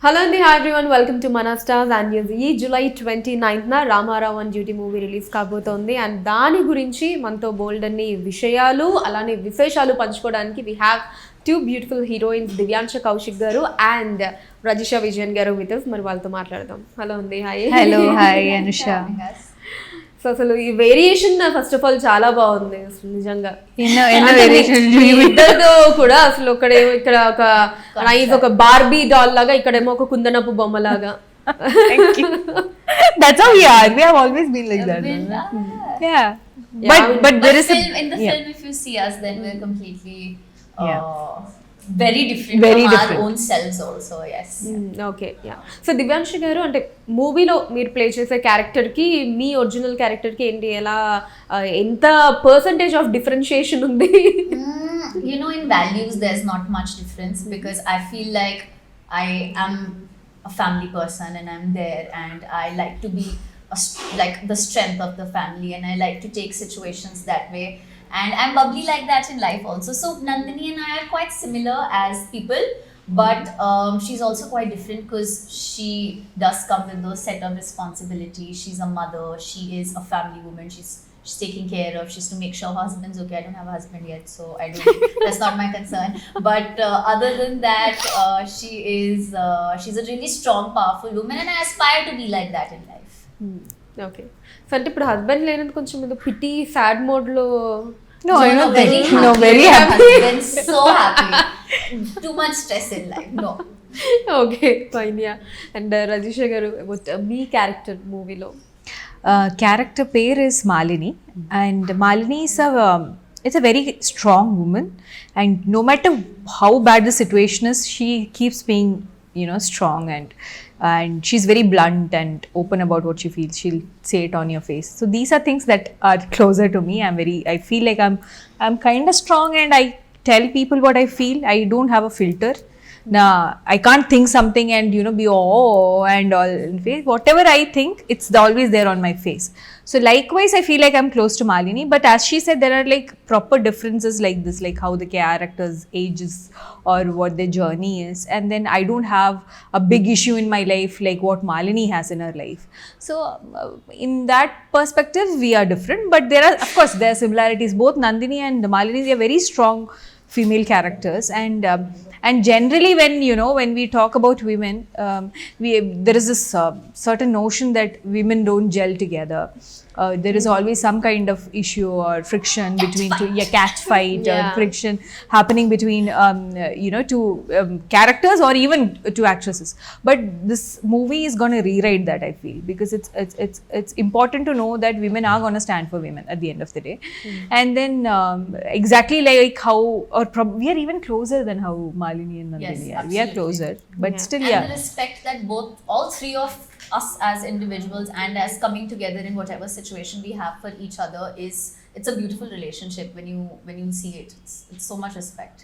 Hello and hi everyone, welcome to Mana Stars and ఈ July 29th Ramarao and duty movie release కాబోతోంది and దాని గురించి మనతో బోల్డ్ అన్ని విషయాలు అలానే విశేషాలు పంచుకోవడానికి we have two beautiful heroines Divyansha Kaushik గారు అండ్ రజిషా విజయన్ గారు with us. మరి వాళ్ళతో మాట్లాడదాం. హలో అండి. Hi. Hello hi Anusha. So అసలు ఈ వేరియేషన్ ఫస్ట్ ఆఫ్ ఆల్ చాలా బాగుంది అసలు నిజంగా. ఇద్దరితో కూడా అసలు ఇక్కడ ఒక నైస్ ఒక బార్బీ డాల్ లాగా, ఇక్కడేమో ఒక కుందనపు బొమ్మ లాగా. That's how we are. We have always been like that. Yeah. But there is in the film, if you see us, then we're completely very different from our own selves also. Yes. Okay. Yeah. So Divyansha గారు అంటే మూవీలో మీరు play చేసే క్యారెక్టర్కి మీ original క్యారెక్టర్కి ఏంటి ఎలా ఎంత పర్సంటేజ్ ఆఫ్ డిఫరెన్షియేషన్ ఉంది? You know, in values there's not much difference because I feel like I am a family person and I'm there and I like to be like the strength of the family and I like to take situations that way. And I'm bubbly like that in life also. So Nandini and I are quite similar as people, but she's also quite different because she does come with those set of responsibilities. She's a mother. She is a family woman. She's taking care of. She's to make sure her husband's okay. I don't have a husband yet, so I don't. That's not my concern. But other than that, she's a really strong, powerful woman, and I aspire to be like that in life. Okay. So అంటే ఇప్పుడు husband లేనందుకు కొంచెం ఏదో PT sad మోడ్లో. No, I don't think. No, very happy. Husband, so happy. Too much stress in life. No. Okay fine. Yeah. And Rajisha గారు మీ character మూవీలో Character pair is Malini, and Malini is it's a very strong woman, and no matter how bad the situation is, she keeps being strong and she's very blunt and open about what she feels. She'll say it on your face. So these are things that are closer to me. I feel like I'm kind of strong and I tell people what I feel. I don't have a filter. Nah, I can't think something and be and all. Whatever I think, it's always there on my face. So likewise, I feel like I'm close to Malini. But as she said, there are like proper differences like this, like how the characters ages or what their journey is. And then I don't have a big issue in my life like what Malini has in her life. So in that perspective, we are different. But there are, of course, there are similarities. Both Nandini and Malini, they are very strong female characters, and generally when we talk about women, there is this certain notion that women don't gel together. There is always some kind of issue or friction between cat fight or friction happening between two characters or even two actresses. But this movie is going to rewrite that, I feel, because it's important to know that women are going to stand for women at the end of the day. And then exactly like how, or we are even closer than how Malini and Nandini are. We are closer, but still and the respect that all three of us as individuals and as coming together in whatever situation we have for each other it's a beautiful relationship when you see it. It's so much respect.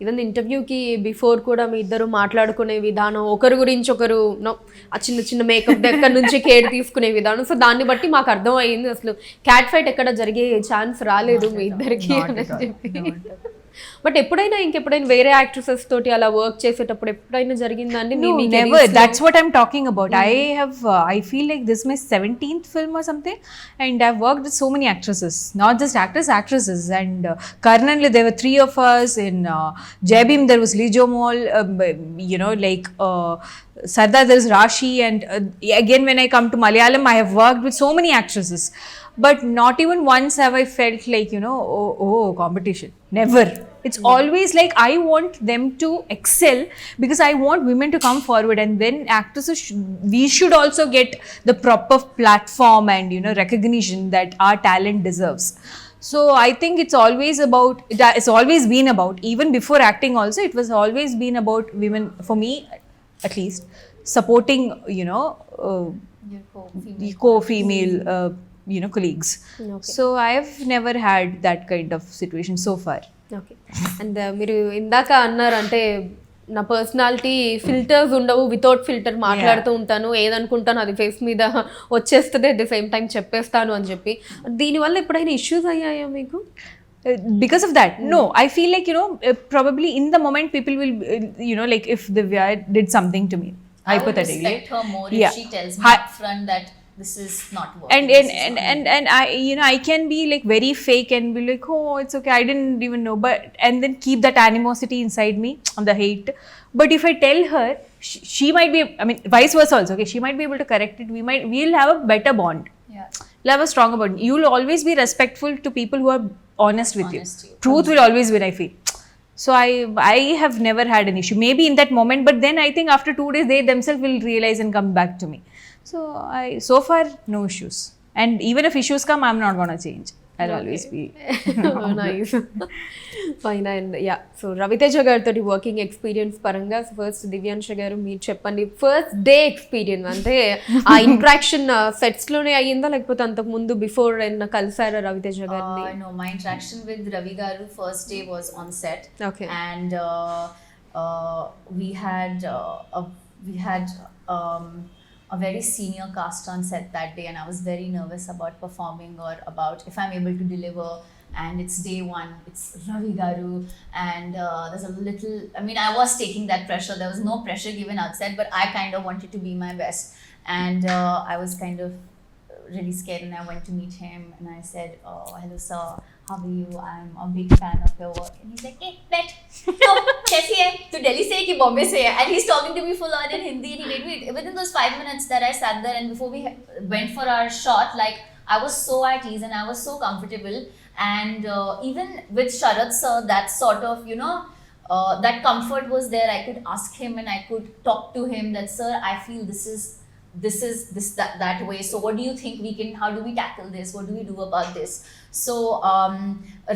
Even ఇంటర్వ్యూకి before కూడా మీ ఇద్దరు మాట్లాడుకునే విధానం, ఒకరి గురించి ఒకరు ఆ చిన్న చిన్న మేకప్ దగ్గర నుంచి కేర్ తీసుకునే విధానం, సో దాన్ని బట్టి మాకు అర్థం అయ్యింది అసలు క్యాట్ ఫైట్ ఎక్కడ జరిగే ఛాన్స్ రాలేదు మీ ఇద్దరికి అని చెప్పి. బట్ ఎప్పుడైనా ఇంకెప్పుడైనా వేరే యాక్ట్రెసెస్ తోటి అలా వర్క్ చేసేటప్పుడు ఎప్పుడైనా జరిగిందండి? Never. That's what I'm talking about. I feel like this is my 17th film or something, and I've worked with so many actresses, not just actresses. And Karnanli, there were 3 of us. In Jebim, there was Lijo Mall. Sardar, there is Rashi, and again when I come to Malayalam, I have worked with so many actresses. But not even once have I felt like, competition. Never. It's always like I want them to excel because I want women to come forward, and then actresses, we should also get the proper platform and, recognition that our talent deserves. So I think it's always been about, even before acting also, it was always been about women, for me at least, supporting, the co-female colleagues. Okay. So I have never had that kind of situation so far. Okay. And మీరు ఇందాక అన్నారు అంటే నా personality filters ఉండవు, without filter మాట్లాడుతూ ఉంటాను, ఏదనుకుంటాను అది face మీద వచ్చేస్తుంది, అట్ ద సేమ్ టైం చెప్పేస్తాను అని చెప్పి. దీనివల్ల ఎప్పుడైనా ఇష్యూస్ అయ్యాయా మీకు? Because of that, no, I feel like, probably in the moment people will, like if Divya did something to me, I would hypothetically. respect her more Yeah. if she tells me Hi- upfront that this is not working. and this is not and I can be like very fake and be like, oh, it's okay, I didn't even know, but and then keep that animosity inside me, the hate. But if I tell her, she might be, I mean, vice versa also, okay, she might be able to correct it, we'll have a better bond, Yeah. you'll have a stronger bond. You'll always be respectful to people who are honest with Honest you. to you. Truth will always win, I feel. So I have never had an issue, maybe in that moment, but then I think after 2 days they themselves will realize and come back to me. So far no issues, and even if issues come, I'm not gonna change. I'll always be. Nice fine. And yeah, so Raviteja గారితో working experience పరంగా first Divyansha గారు మీరు చెప్పండి, first day experience అంటే ఆ interaction sets లోనే అయ్యిందా లేకపోతే అంతకు ముందు బిఫోర్ ఏమన్నా కలిసారా రవితేజ గారిని? No, my interaction with Ravi Garu first day was on set. Okay. And we had a very senior cast on set that day, and I was very nervous about performing or about if I'm able to deliver. And it's day one, it's Ravi Garu, and there's a little, I mean, I was taking that pressure. There was no pressure given outside, but I kind of wanted to be my best. And I was kind of really scared, and I went to meet him and I said, oh, hello sir, how are you? I'm a big fan of your work. And he's like, hey, bet, तो कैसी है? तू दिल्ली से है कि बॉम्बे से है? And he's talking to me full on in Hindi, and he did me within those 5 minutes that I sat there, and before we went for our shot, like I was so at ease and I was so comfortable. And even with Sharad sir, that sort of, that comfort was there. I could ask him and I could talk to him that, sir, I feel that way, so what do you think how do we tackle this, what do we do about this? So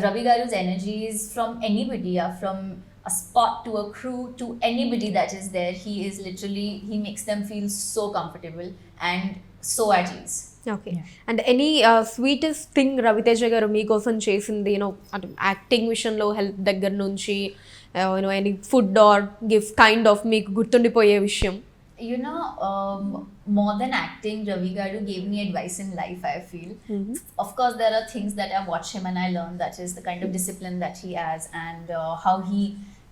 Ravi Garu's energy is from anybody, from a spot to a crew to anybody that is there. He is literally, he makes them feel so comfortable and so at ease. Okay. And any sweetest thing Raviteja గారు మీకోసం చేసింది, అంటే acting విషయంలో help దగ్గర నుంచి any food or gift kind of మీకు గుర్తుండిపోయే విషయం? More than acting, Ravi Garu gave me advice in life, I feel. Mm-hmm. Of course, there are things that I watch him and I learn, that is the kind of discipline that he has, and how he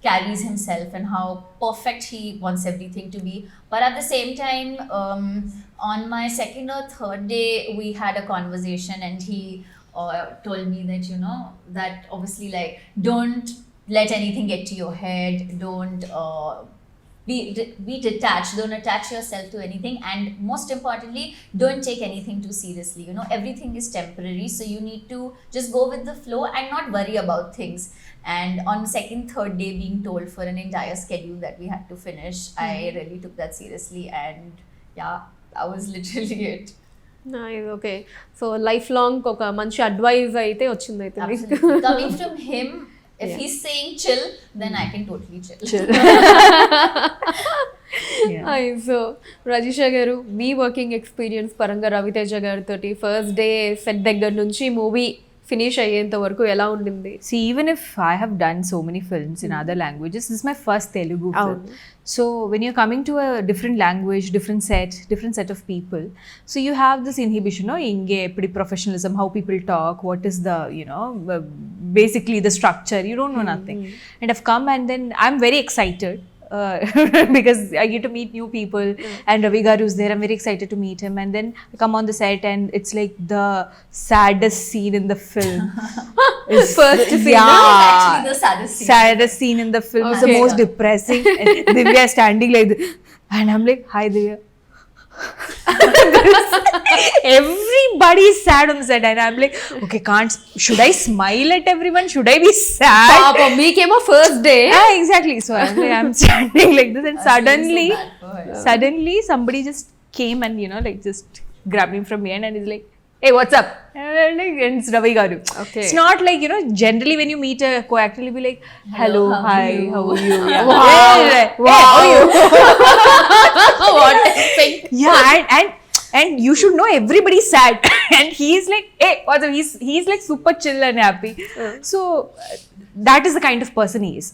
carries himself and how perfect he wants everything to be. But at the same time, on my second or third day, we had a conversation, and he told me that, that obviously, like, don't let anything get to your head, don't be detached, don't attach yourself to anything, and most importantly, don't take anything too seriously. Everything is temporary, so you need to just go with the flow and not worry about things. And on second, third day, being told for an entire schedule that we had to finish, I really took that seriously, and yeah, that was literally it. Okay. So life long ఒక మంచి advise అయితే వచ్చింది అయితే మీకు. Coming from him, if he's saying chill, then I can totally chill. So Rajisha garu, మీ working experience పరంగా రవితేజ గారితో first day set దగ్గర నుంచి మూవీ ఫినిష్ అయ్యేంత వరకు ఎలా ఉండింది? See, even if I have done so many films in other languages, this is my first Telugu film. So when you're coming to a different language, different set of people, so you have this inhibition, inge pretty professionalism, how people talk, what is the, basically the structure, you don't know nothing. And I've come, and then I'm very excited. Because I get to meet new people, and Ravi Garu is there. I'm very excited to meet him, and then I come on the set, and it's like the saddest scene in the film. First scene, yeah, actually the saddest scene in the film. It's the most depressing. And Divya is standing like this, and I'm like, hi Divya. Everybody is sad on the set, and I'm like, okay, should I smile at everyone? Should I be sad? Papa, me came a first day. Yeah, exactly. So I'm standing like this, and suddenly somebody just came and just grabbed me from behind and is like, hey, what's up? And it's Ravi Garu. Okay. It's not like, generally when you meet a co-actor, you'll be like, hello, hi, how are you? Yeah. Wow. Hey, how are you? What a thing. Yeah, and you should know everybody's sad. And he's like, hey, what's up? He's like super chill and happy. So that is the kind of person he is.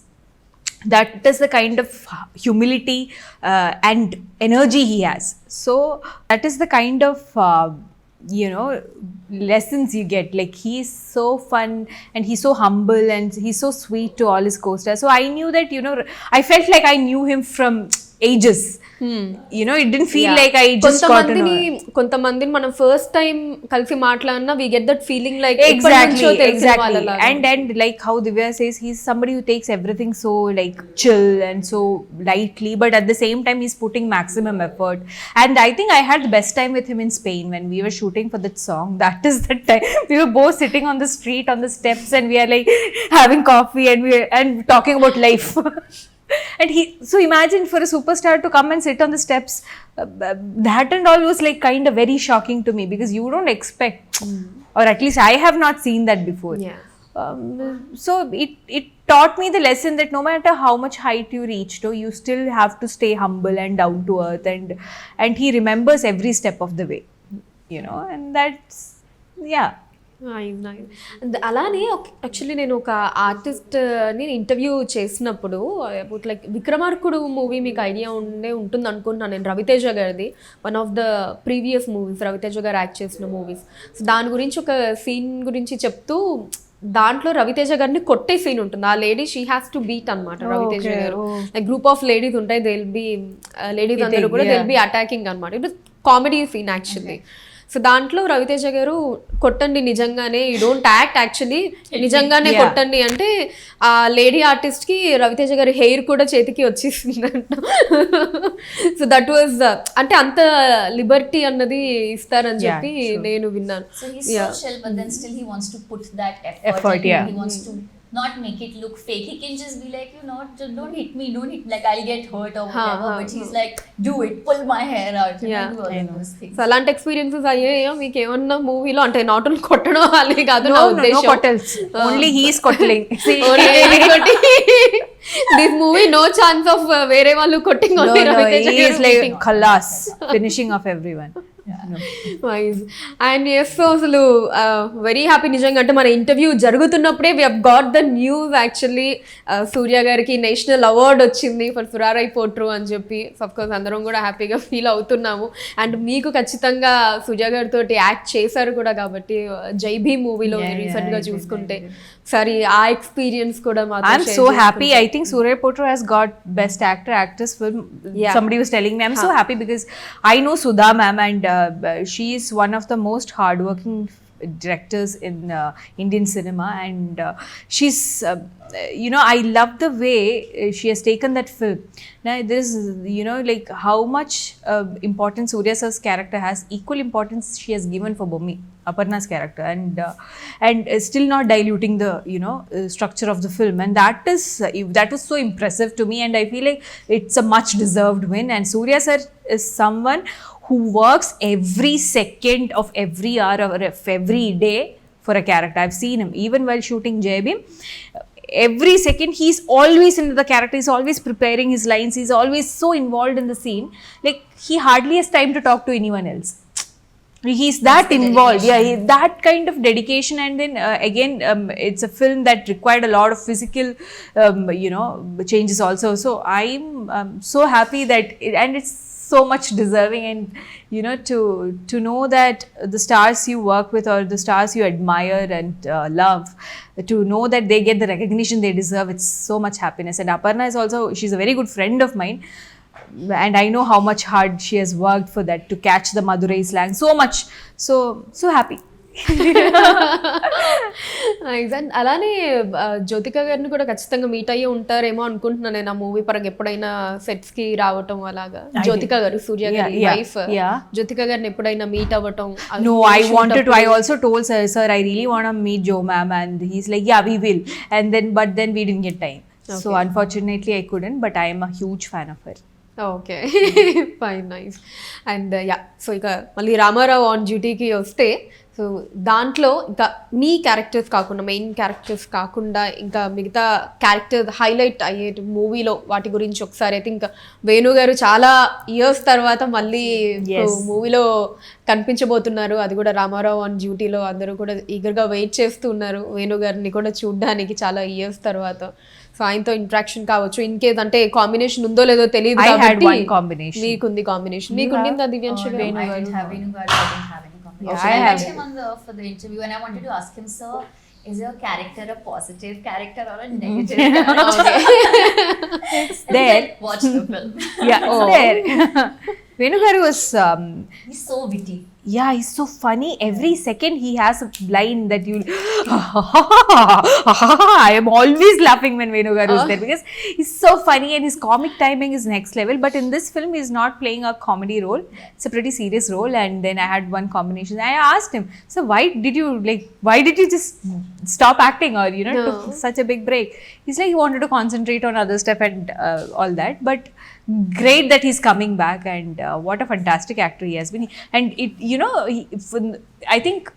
That is the kind of humility and energy he has. So that is the kind of you know, lessons you get. Like, he's so fun and he's so humble and he's so sweet to all his co-stars. So I knew that, you know, I felt like I knew him from ages. You know, it didn't feel like I just got to know. కొంతమందిని మనం first time కలిసి మాట్లాడినా we get that feeling like exactly. And like how Divya says, he's somebody who takes everything so like chill and so lightly, but at the same time he's putting maximum effort. And I think I had the best time with him in Spain when we were shooting for that song. That is the time we were both sitting on the street on the steps and we are like having coffee and talking about life. And so imagine for a superstar to come and sit on the steps, that and all was like kind of very shocking to me, because you don't expect, or at least I have not seen that before. So it taught me the lesson that no matter how much height you reach to, you still have to stay humble and down to earth, and he remembers every step of the way, you know, and that's, yeah. అలానే actually నేను ఒక ఆర్టిస్ట్ని interview చేసినప్పుడు about like Vikramarkudu movie మీకు idea ఉంటుంది అనుకుంటున్నాను నేను, రవితేజ గారిది, one of the previous movies Raviteja గారు యాక్ట్ చేసిన మూవీస్. సో దాని గురించి ఒక సీన్ గురించి చెప్తూ, దాంట్లో రవితేజ గారిని కొట్టే సీన్ ఉంటుంది. ఆ lady she has to beat అనమాట రవితేజ గారు. లైక్ గ్రూప్ ఆఫ్ లేడీస్ ఉంటాయి, దే విల్ బి లేడీస్ అందరూ కూడా దే విల్ బి అటాకింగ్ అనమాట. It was comedy scene actually. So దాంట్లో రవితేజ గారు కొట్టండి నిజంగానే, యూ డోంట్ యాక్ట్, యాక్చువల్లీ నిజంగానే కొట్టండి అంటే ఆ లేడీ ఆర్టిస్ట్కి రవితేజ గారి హెయిర్ కూడా చేతికి వచ్చేసిందంట. సో దట్ వాజ్ అంటే అంత లిబర్టీ అన్నది ఇస్తారని చెప్పి నేను విన్నాను. Not make it look fake. He can just be like, you know, don't hit me, like I'll get hurt or whatever. But he's like, do it, pull my hair out. Do all those things. So అలాంటి experiences అయ్యాయా మీకు ఏమన్నా మూవీలో? అంటే not only కొట్టడం అలా కాదు, నా ఉద్దేశం only he is కొట్టలింగ్. This movie no chance of వేరే వాళ్ళు కొట్టింగ్ ఓన్లీ రవితేజ గారు. He is like khalas, finishing off everyone. And yes, అసలు వెరీ హ్యాపీ నిజంగా. అంటే మన ఇంటర్వ్యూ జరుగుతున్నప్పుడే we have got the news actually, Suriya గారికి నేషనల్ అవార్డ్ వచ్చింది ఫర్ సురారై పోట్రు అని చెప్పి. అఫ్కోర్స్ అందరం కూడా హ్యాపీగా ఫీల్ అవుతున్నాము. అండ్ మీకు ఖచ్చితంగా సూర్య గారితో యాక్ట్ చేశారు కూడా కాబట్టి, జై భీమ్ మూవీలో రీసెంట్గా చూసుకుంటే సరే ఆ ఎక్స్పీరియన్స్ కూడా I'm so happy. I think Surya Potru has got best actor actress film. Somebody was telling me, I'm so happy because I know Sudha ma'am, and she is one of the most hardworking directors in Indian cinema, and she's you know, I love the way she has taken that film. Now there is, you know, like how much importance Surya sir's character has, equal importance she has given for Bommi, Aparna's character, and still not diluting the, you know, structure of the film, and that was so impressive to me, and I feel like it's a much deserved win. And Surya sir is someone who works every second of every hour of every day for a character. I've seen him even while shooting Jai Bhim. Every second he's always into the character, he's always preparing his lines, he's always so involved in the scene, like he hardly has time to talk to anyone else. He's that involved. That kind of dedication. And then again, it's a film that required a lot of physical you know, changes also. So I'm so happy that and it's so much deserving, and you know, to know that the stars you work with or the stars you admire and love, to know that they get the recognition they deserve, it's so much happiness. And Aparna is also, she's a very good friend of mine, and I know how much hard she has worked for that, to catch the Madurai slang so much. So happy. అలానే జ్యోతిక గారిని కూడా ఖచ్చితంగా meet అయ్యి ఉంటారేమో అనుకుంటున్నాను నేను, ఆ movie పరంగా ఎప్పుడైనా సెట్స్ కి రావటం అలాగా. జ్యోతిక గారు, సూర్య గారి వైఫ్, జ్యోతిక గారిని ఎప్పుడైనా మీట్ అవ్వటం? No, I also told sir I really want to meet Jo ma'am, and he's like, yeah, we will, but then we didn't get time. So unfortunately I couldn't, but I am a huge fan of her. Okay, fine, nice. And so ఇక మళ్ళీ Ramarao on డ్యూటీకి వస్తే, so దాంట్లో ఇంకా మీ characters కాకుండా, main characters కాకుండా ఇంకా మిగతా క్యారెక్టర్స్ హైలైట్ అయ్యే మూవీలో వాటి గురించి ఒకసారి అయితే, ఇంకా వేణు గారు చాలా ఇయర్స్ తర్వాత మళ్ళీ మూవీలో కనిపించబోతున్నారు, అది కూడా రామారావు ఆన్ డ్యూటీలో. అందరూ కూడా ఈగర్గా వెయిట్ చేస్తూ ఉన్నారు వేణు గారిని కూడా చూడడానికి చాలా ఇయర్స్ తర్వాత. సో ఆయనతో ఇంట్రాక్షన్ కావచ్చు, ఇన్ కేస్ అంటే కాంబినేషన్ ఉందో లేదో తెలియదు I had కాబట్టి one combination. మీకుంది కాంబినేషన్, మీకు ఉండిందా దివ్యాంశ గారు? No, I didn't have Venu Garu. I didn't have any combination. Yeah, I I met have. him for the interview, and I wanted to ask him, sir, is your character a positive character or a negative character? And he There. said, watch the film. Yeah, there. Venu Garu was, He's so witty. yeah, he's so funny. Every second he has a line that you. I am always laughing when Venu Garu is there because he's so funny and his comic timing is next level. But in this film, he's not playing a comedy role. It's a pretty serious role. And then I had one combination. I asked him, so why did you just stop acting or took such a big break? He's like he wanted to concentrate on other stuff and all that. But great that he's coming back, and what a fantastic actor he has been. And I think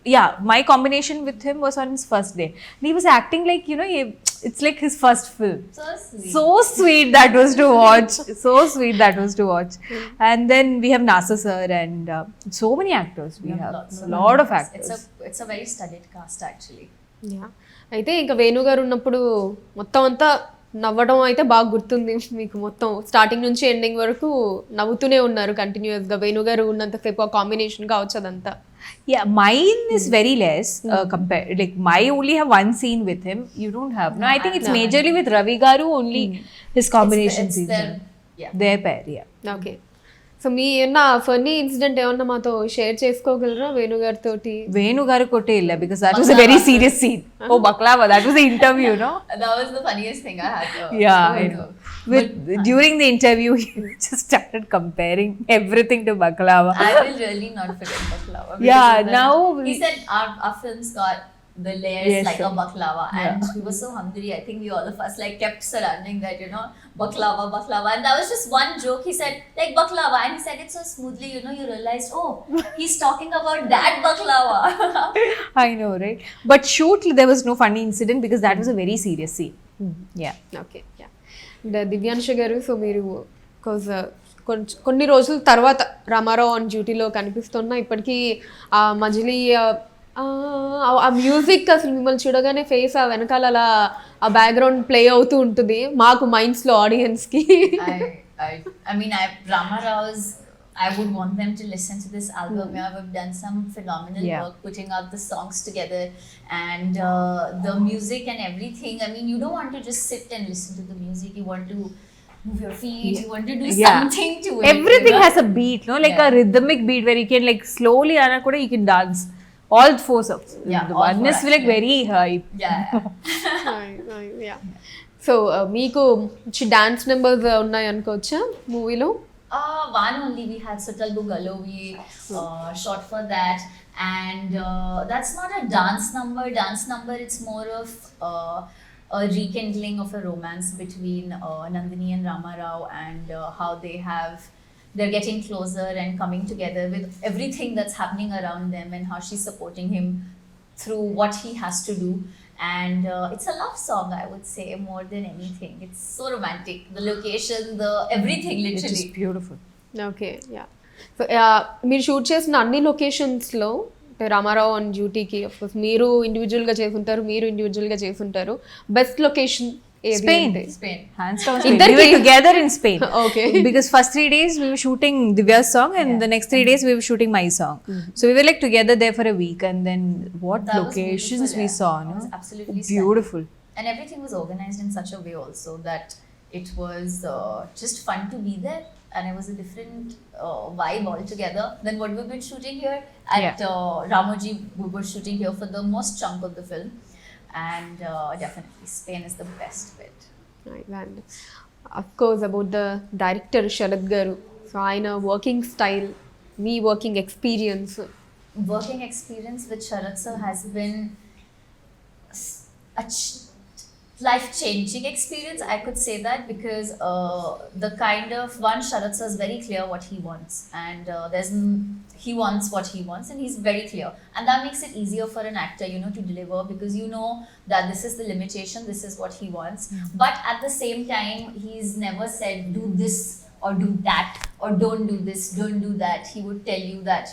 my combination with him was on his first day, and he was acting like it's like his first film. So sweet. So sweet that was to watch. So sweet that was to watch. And then we have Nasa sir and so many actors. We have Lots a lot of actors. It's a very studied cast actually. Yeah. అయితే ఇంకా వేణు గారు ఉన్నప్పుడు మొత్తం అంతా నవ్వడం అయితే బాగా గుర్తుంది మీకు. మొత్తం స్టార్టింగ్ నుంచి ఎండింగ్ వరకు నవ్వుతూనే ఉన్నారు కంటిన్యూస్గా. వేణు గారు ఉన్నంతసేపు ఆ కాంబినేషన్ కావచ్చు అదంతా. Yeah, mine is very less compared. Like I only have one scene with him. You don't have. No, I think it's majorly with Ravi Garu only. His combination It's scenes. yeah. Their pair, yeah. Okay. So మీ ఏమన్నా funny incident ఏమన్నా మాతో share చేసుకోగలరా Venu గారితో? Venu Garu kotte illa because that was a very serious scene. Oh, baklava, that was the interview, no? That was the funniest thing I had. Yeah, I know. During the interview, he just started comparing everything to baklava. I will really not forget baklava. Yeah, because now he said our films got the layers Yes, like sir. a baklava, and we were so hungry. I think we all of us kept surrounding that, baklava, and that was just one joke. He said like baklava, and he said it so smoothly, you realized, oh, he's talking about that baklava. I know, right? But shoot, there was no funny incident because that was a very serious scene. Yeah. Okay. Divyansha గారు, so మీరు కొన్ని రోజుల తర్వాత Ramarao on డ్యూటీలో కనిపిస్తున్నా ఇప్పటికీ ఆ మజిలీ ఆ మ్యూజిక్ అసలు మిమ్మల్ని చూడగానే ఫేస్ ఆ వెనకాల అలా ఆ బ్యాక్గ్రౌండ్ ప్లే అవుతూ ఉంటుంది మాకు మైండ్స్లో ఆడియన్స్కి. I mean, Ramarao's, I would want them to listen to this album. Yeah, we've done some phenomenal work putting out the songs together, and the music and everything. I mean, you don't want to just sit and listen to the music. You want to move your feet. You want to do something to it. Everything has a beat, no? Like a rhythmic beat where you can like slowly ana kuda you can dance. All four songs. The all one four is like very high. So మీకు dance numbers ఉన్నాయి అనుకోవచ్చా మూవీలో? One only. We had Sutal Bugalo. We shot for that, and that's not a dance number. It's more of a rekindling of a romance between Nandini and Ramarao, and how they're getting closer and coming together with everything that's happening around them, and how she's supporting him through what he has to do. And it's a love song, I would say, more than anything. It's so romantic. The location, the everything, literally. Which is beautiful. Okay. So మీరు shoot చేసిన అన్ని లొకేషన్స్లో Ramarao on డ్యూటీకి of course మీరు ఇండివిజువల్గా చేసుంటారు. Best location Spain. Hands down Spain. We were together in Spain. Okay. Because first 3 days we were shooting Divya's song, and the next 3 days we were shooting my song. So we were like together there for a week, and then what That was locations beautiful, we yeah. saw, It no? was absolutely Beautiful. And everything was organized in such a way also that it was just fun to be there, and it was a different vibe altogether than what we've been shooting here at Ramoji. We were shooting here for the most chunk of the film, and definitely Spain is the best bit. And of course about the director Sharad garu, so aina working style, me working experience With Sharad sir has been a life-changing experience, I could say that, because the kind of Sharad sir is very clear what he wants, and he wants what he wants, and he's very clear, and that makes it easier for an actor, to deliver, because that this is the limitation, this is what he wants. But at the same time, he's never said do this or do that, or don't do this, don't do that. He would tell you that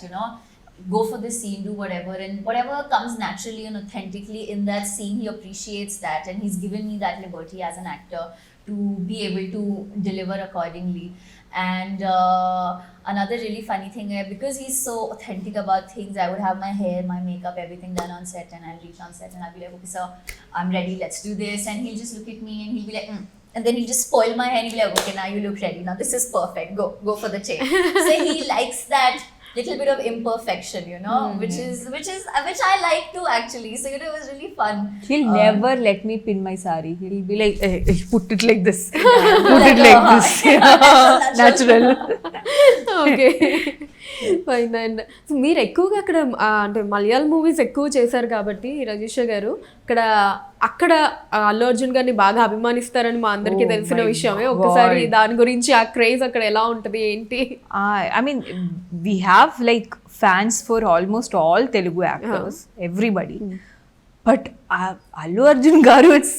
go for this scene, do whatever, and whatever comes naturally and authentically in that scene, he appreciates that, and he's given me that liberty as an actor to be able to deliver accordingly. And another really funny thing, because he's so authentic about things, I would have my hair, my makeup, everything done on set, and I'll reach on set and I'll be like, okay sir, I'm ready, let's do this, and he'll just look at me and he'll be like, and then he'll just spoil my hair and he'll be like, okay, now you look ready, now this is perfect, go for the change. So he likes that little bit of imperfection, you know, which I like too actually. So you know, it was really fun. He'll never let me pin my sari. He'll be like, hey, put it like this. Put it like this. Natural. Okay fine. And మీరు ఎక్కువగా అక్కడ అంటే Malayalam movies ఎక్కువ చేశారు కాబట్టి రజిష గారు అక్కడ అల్లు అర్జున్ గారిని బాగా అభిమానిస్తారని మా అందరికీ తెలిసిన విషయమే. ఒక్కసారి దాని గురించి ఆ క్రేజ్ అక్కడ ఎలా ఉంటుంది ఏంటి? I mean, we have like fans for almost all Telugu actors, everybody. But Allu Arjun garu, it's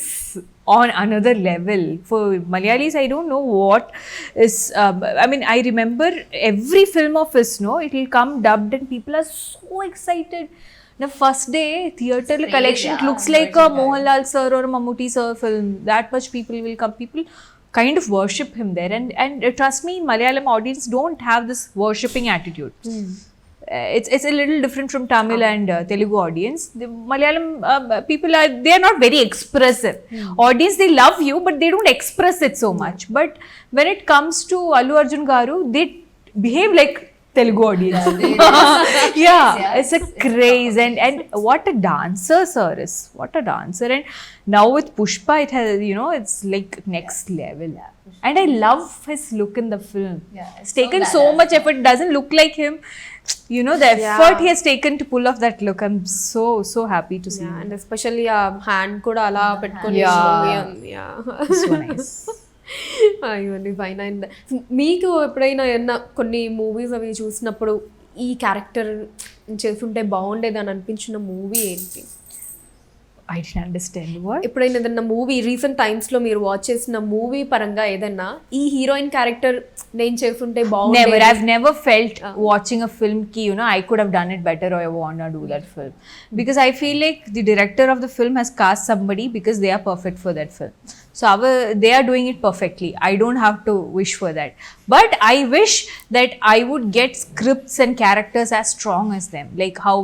on another level. For Malayalis, I don't know what is. I mean, I remember every film of his, it will come dubbed, and people are so excited. The first day theater collection, it looks like a Mohanlal sir or a Mammootty sir film. That much people will come. People kind of worship him there, and trust me, Malayalam audience don't have this worshipping attitude. It's a little different from Tamil and Telugu audience. The Malayalam people they are not very expressive. Audience, they love you, but they don't express it so much. But when it comes to Allu Arjun garu, they behave like Telugu audience. It's a craze, and what a dancer sir is. What a dancer. And now with Pushpa, it has, it's like next level. And I love his look in the film. It's taken so much effort. It doesn't look like him. The effort he has taken to pull off that look. I'm so happy to see. And especially hand kuda ala petkoni. So nice. అయ్యోండి fine. And మీకు ఎప్పుడైనా ఏమన్నా కొన్ని movies అవి చూసినప్పుడు ఈ character చేస్తుంటే బాగుండేది అని అనిపించిన మూవీ ఏంటి? I didn't understand what. ఎప్పుడైనా ఏదన్నా మూవీ రీసెంట్ టైమ్స్లో మీరు వాచ్ చేసిన మూవీ పరంగా ఏదన్నా ఈ హీరోయిన్ క్యారెక్టర్ నేను చేస్తుంటే బాగుండేది? Never. I've never felt watching a film ki, I could have done it better, or I want to do that film. Because I feel like the director of the film has cast somebody because they are perfect for that film. So they are doing it perfectly. I don't have to wish for that. But I wish that I would get scripts and characters as strong as them. Like how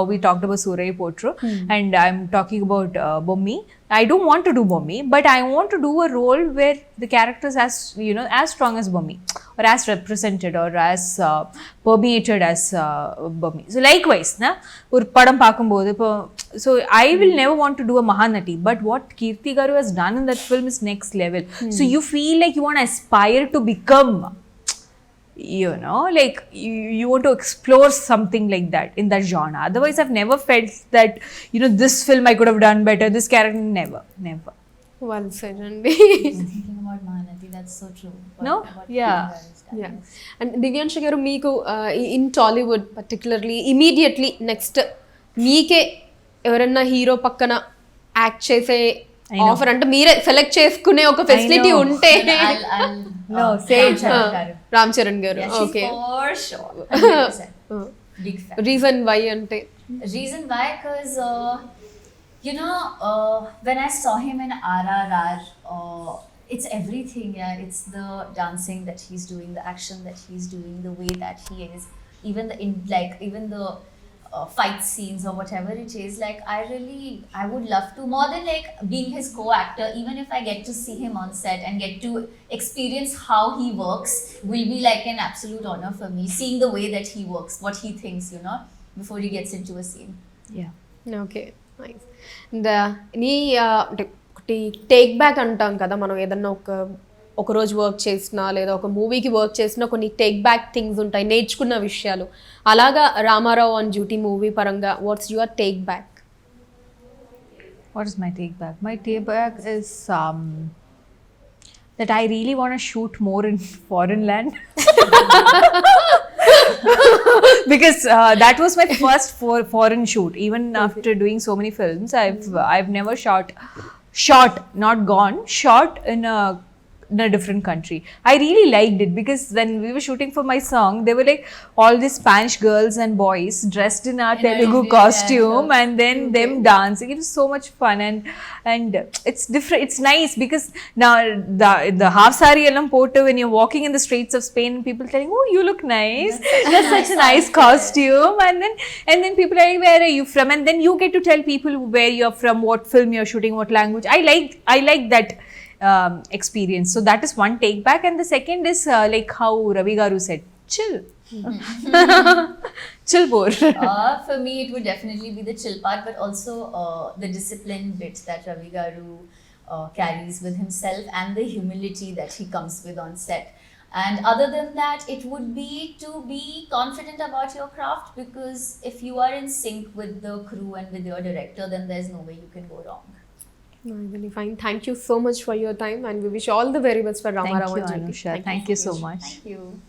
we talked about Surya Potro, and I'm talking about Bommi. I don't want to do Bommi, but I want to do a role where the characters as strong as Bommi, or as represented, or as permeated as Bommi. So likewise, or padam paakumbodhu, so I will never want to do a Mahanati, but what Kirti garu has done in that film is next level. So you feel like you want to aspire to become, like you want to explore something like that in that genre. Otherwise, I've never felt that, this film I could have done better, this character, never. Well said, అండి. Thinking about Mahanati, that's so true. And Divyansha గారు, మీకు in Tollywood particularly immediately next మీకే ఎవరన్నా hero పక్కన act చేసే offer అంటే మీరే select చేసుకునే ఒక ఫెసిలిటీ ఉంటే? రామ్ చరణ్ గారు. ఓకే. రీజన్ వై అంటే? Reason why, because when I saw him in RRR, it's everything. It's the dancing that he's doing, the action that he's doing, the way that he is, even the fight scenes or whatever it is. Like I would love to, more than like being his co-actor, even if I get to see him on set and get to experience how he works, will be like an absolute honor for me, seeing the way that he works, what he thinks, before he gets into a scene. Okay, nice. నీ అంటే ఒకటి take back అంటాం కదా, మనం ఏదన్నా ఒక రోజు work చేసినా లేదా ఒక మూవీకి వర్క్ చేసినా కొన్ని టేక్ బ్యాక్ థింగ్స్ ఉంటాయి, నేర్చుకున్న విషయాలు. అలాగా రామారావు ఆన్ డ్యూటీ మూవీ పరంగా what's your take back? What is my take back? My take back is that I really want to shoot more in foreign land. Because that was my first foreign shoot. Even after doing so many films, I've never shot, not gone, shot in in a different country. I really liked it because when we were shooting for my song, there were like all these Spanish girls and boys dressed in our Telugu Indian costume, character. and then them dancing. It was so much fun, and it's different. It's nice because now the half sari elam photo when you're walking in the streets of Spain, people telling, "Oh, you look nice. That's such a nice costume." And then people are like, "Where are you from?" And then you get to tell people where you're from, what film you're shooting, what language. I like that experience. So that is one take back, and the second is like how Ravi Garu said, chill. Chill bore. For me, it would definitely be the chill part, but also the discipline bit that Ravi Garu carries with himself and the humility that he comes with on set. And other than that, it would be to be confident about your craft, because if you are in sync with the crew and with your director, then there's no way you can go wrong. No, really fine. Thank you so much for your time, and we wish all the very best for Thank Ramarao you, and Jyoti. Anusha. Thank you so much. Thank you.